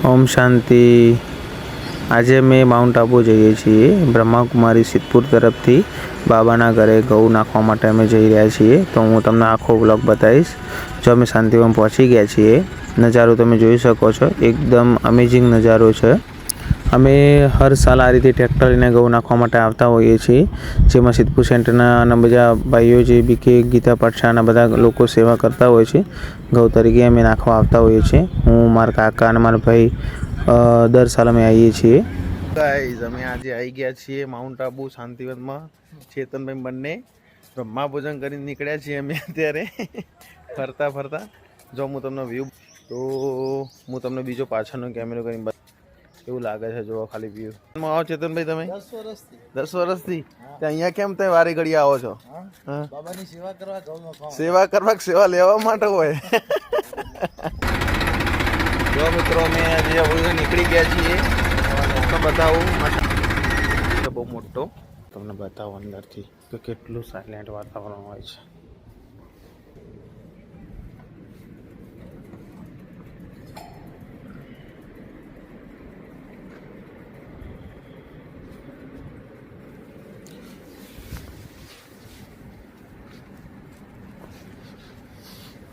ઓમ શાંતિ। આજે અમે માઉન્ટ આબુ જઈએ છીએ। બ્રહ્માકુમારી સિદ્ધપુર તરફથી બાબાના ઘરે ઘઉં નાખવા માટે અમે જઈ રહ્યા છીએ। તો હું તમને આખો વ્લોગ બતાવીશ। જો અમે શાંતિવન પહોંચી ગયા છીએ। નજારો તમે જોઈ શકો છો, એકદમ અમેઝિંગ નજારો છે। અમે હર સાલ આ રીતે ટ્રેક્ટર લઈને ઘઉં નાખવા માટે આવતા હોઈએ છીએ, જેમાં સિદ્ધપુર સેન્ટરના અને બધા ભાઈઓ જે બી કે ગીતા પાઠશાળાના બધા લોકો સેવા કરતા હોય છે। ઘઉં તરીકે અમે નાખવા આવતા હોઈએ છીએ। હું, મારા કાકા અને મારા ભાઈ દર સાલ અમે આવીએ છીએ। ગાઈઝ, અમે આજે આવી ગયા છીએ માઉન્ટ આબુ શાંતિવનમાં। ચેતનભાઈ બંને બ્રહ્મા ભોજન કરીને નીકળ્યા છીએ અમે અત્યારે ફરતા ફરતા। જો હું તમને વ્યૂ તો હું તમને બીજો પાછળનો કેમેરો કરીને એવું લાગે છે, જો ખાલી વ્યૂ આવો ચેતનભાઈ તમે 10 વર્ષથી અહીંયા કેમ તે વારે ઘડી આવો છો? બાબાની સેવા કરવા સેવા લેવા માટે હોય। જો મિત્રો, અમે આજે નીકળી ગયા છીએ। તમને બતાવું, બહુ મોટો તમને બતાવો અંદરથી કે કેટલું સાયલેન્ટ વાતાવરણ હોય છે।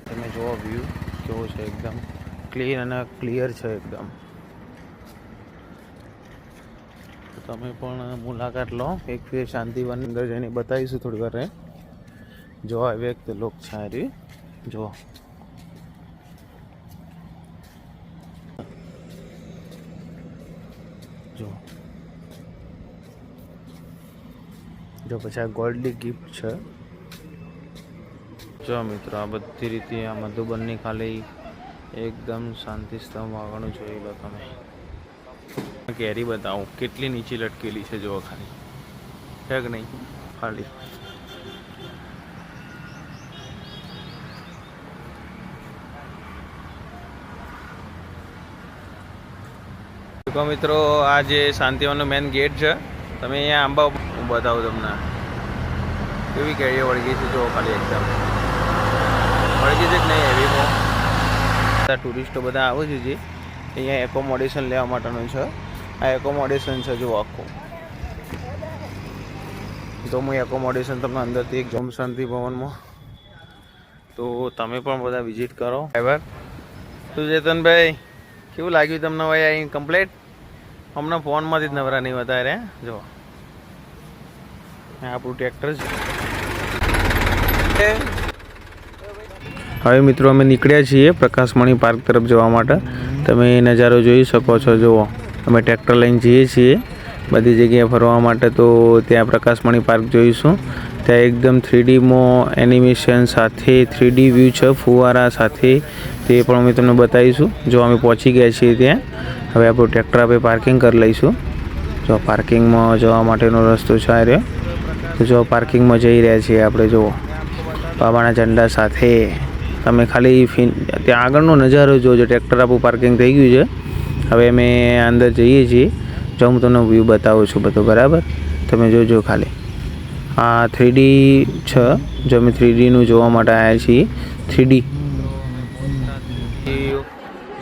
તમે જુઓ વ્યૂ કેવો છે, એકદમ ક્લીન અને ક્લિયર છે એકદમ। તમે પણ મુલાકાત લો એક ફેર। શાંતિવન અંદર જઈને બતાવીશું થોડી વાર। જો આ વ્યક્ત લોક છે, જો જો જો પછી આ ગોલ્ડની ગિફ્ટ છે। જો મિત્રો, આ બધી રીતે આ મધુબનની ખાલી એકદમ શાંતિ સ્તંભ આગળ જોઈ લો તમે। કેરી બતાવું કેટલી નીચે લટકેલી છે, જો ખાલી છે કે નહીં ખાલી। તો મિત્રો, આ જે શાંતિવનનો મેન ગેટ છે, તમે અહીંયા આંબા હું બતાવું તમને કેવી કેરીઓ વળગી છે, જો ખાલી એકદમ વળગી છે કે નહીં એવી। બધા ટુરિસ્ટો બધા આવે છે જે અહીંયા એકોમોડેશન લેવા માટેનું છે। આ એકોમોડેશન છે જો આખું। તો હું એકોમોડેશન તમને અંદરથી એક જોમ શાંતિ ભવનમાં, તો તમે પણ બધા વિઝિટ કરો। ડ્રાઈવર શું ચેતનભાઈ, કેવું લાગ્યું તમને ભાઈ અહીં કમ્પ્લીટ? હમણાં ફોનમાંથી જ નવરા નહીં વધારે। જો આપણું ટ્રેક્ટર છે। હવે મિત્રો, અમે નીકળ્યા છીએ પ્રકાશમણી પાર્ક તરફ જવા માટે। તમે નજારો જોઈ શકો છો। જુઓ, અમે ટ્રેક્ટર લઈને જઈએ છીએ બધી જગ્યાએ ફરવા માટે। તો ત્યાં પ્રકાશમણી પાર્ક જોઈશું। ત્યાં એકદમ 3Dમાં એનિમેશન સાથે 3D વ્યૂ છે, ફુવારા સાથે, તે પણ અમે તમને બતાવીશું। જો અમે પહોંચી ગયા છીએ ત્યાં। હવે આપણું ટ્રેક્ટર આપણે પાર્કિંગ કરી લઈશું। જો પાર્કિંગમાં જવા માટેનો રસ્તો છે આ રહ્યો। તો જો પાર્કિંગમાં જઈ રહ્યા છીએ આપણે। જુઓ બાબાના ઝંડા સાથે તમે ખાલી ત્યાં આગળનો નજારો જોજો। ટ્રેક્ટર આપણું પાર્કિંગ થઈ ગયું છે। હવે અમે અંદર જઈએ છીએ। જો હું તમને વ્યૂ બતાવું છું બધો બરાબર, તમે જોજો ખાલી। આ 3D છે, જો અમે 3Dનું જોવા માટે આવ્યા છીએ। 3D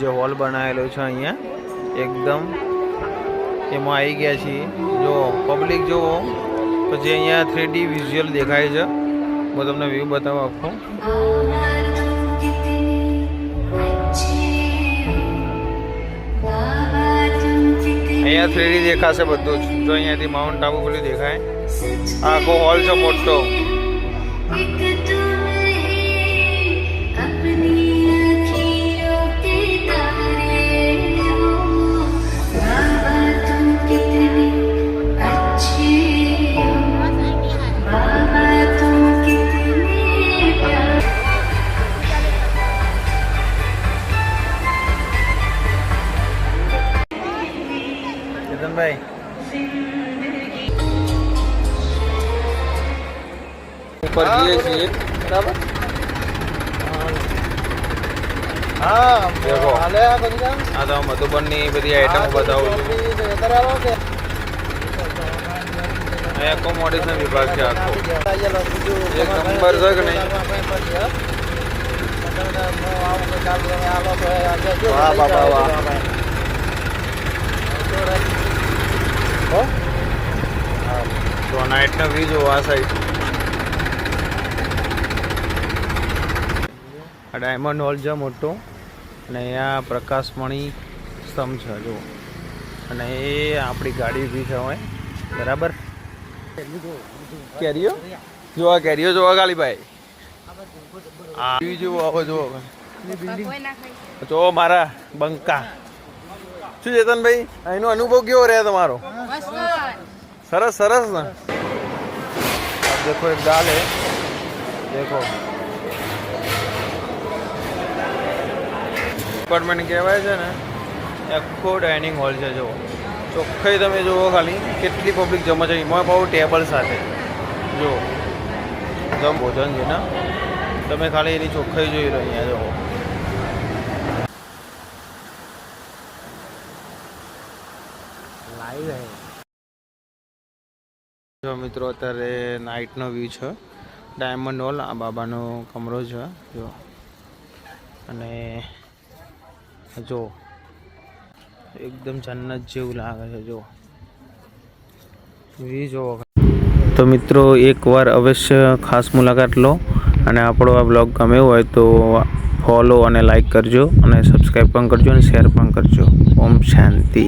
જે હોલ બનાવેલો છે અહીંયા એકદમ, એમાં આવી ગયા છીએ। જો પબ્લિક જુઓ, પછી અહીંયા 3D વિઝ્યુઅલ દેખાય છે। હું તમને વ્યૂ બતાવું આખો। અહીંયા 3D દેખાશે બધું જ। જો અહીંયાથી માઉન્ટ આબુ પેલું દેખાય। આખો હોલ છે મોટો। ચેતનભાઈ, ઉપર જઈએ છીએ બરાબર। હા, દેખો આ તો મધુબનની બધી આઈટમો બતાવું છું। એકોમોડેશન વિભાગ છે આખો, એક નંબર છે કે નહીં? વાહ બાબા વાહ। નાઇટનો વ્યૂ જો આ સાઈડ. આ ડાયમંડ હોલ છે મોટો અને અહીંયા પ્રકાશમણી સ્તંભ છે જો. અને એ આપણી ગાડી ઊભી છે હવે બરાબર. કેરીઓ જોવા, કેરીઓ જોવા કાલીભાઈ. આ જુઓ, હવે જુઓ જો મારા બંકા. શું ચેતનભાઈ એનો અનુભવ કેવો રહ્યા તમારો? સરસ સરસ ને. દેખો એક દાલ હે, દેખો એપાર્ટમેન્ટ કહેવાય છે ને, આખો ડાઇનિંગ હોલ છે જો. ચોખ્ખાઈ તમે જુઓ ખાલી કેટલી પબ્લિક જમા છે. એમાં બહુ ટેબલ સાથે જો જમ ભોજન છે ને, તમે ખાલી એની ચોખ્ખાઈ જોઈ લો અહીંયા જુઓ. જો મિત્રો અત્યારે નાઇટનો વ્યૂ છે ડાયમંડ હોલ. આ બાબાનો કમરો છે જો. અને જો એકદમ જન્નત જેવું લાગે છે જો વ્યૂ જો. તો મિત્રો એકવાર અવશ્ય ખાસ મુલાકાત લો અને આપણો આ બ્લોગ ગમ્યો હોય તો ફોલો અને લાઈક કરજો અને સબસ્ક્રાઈબ પણ કરજો અને શેર પણ કરજો. ઓમ શાંતિ.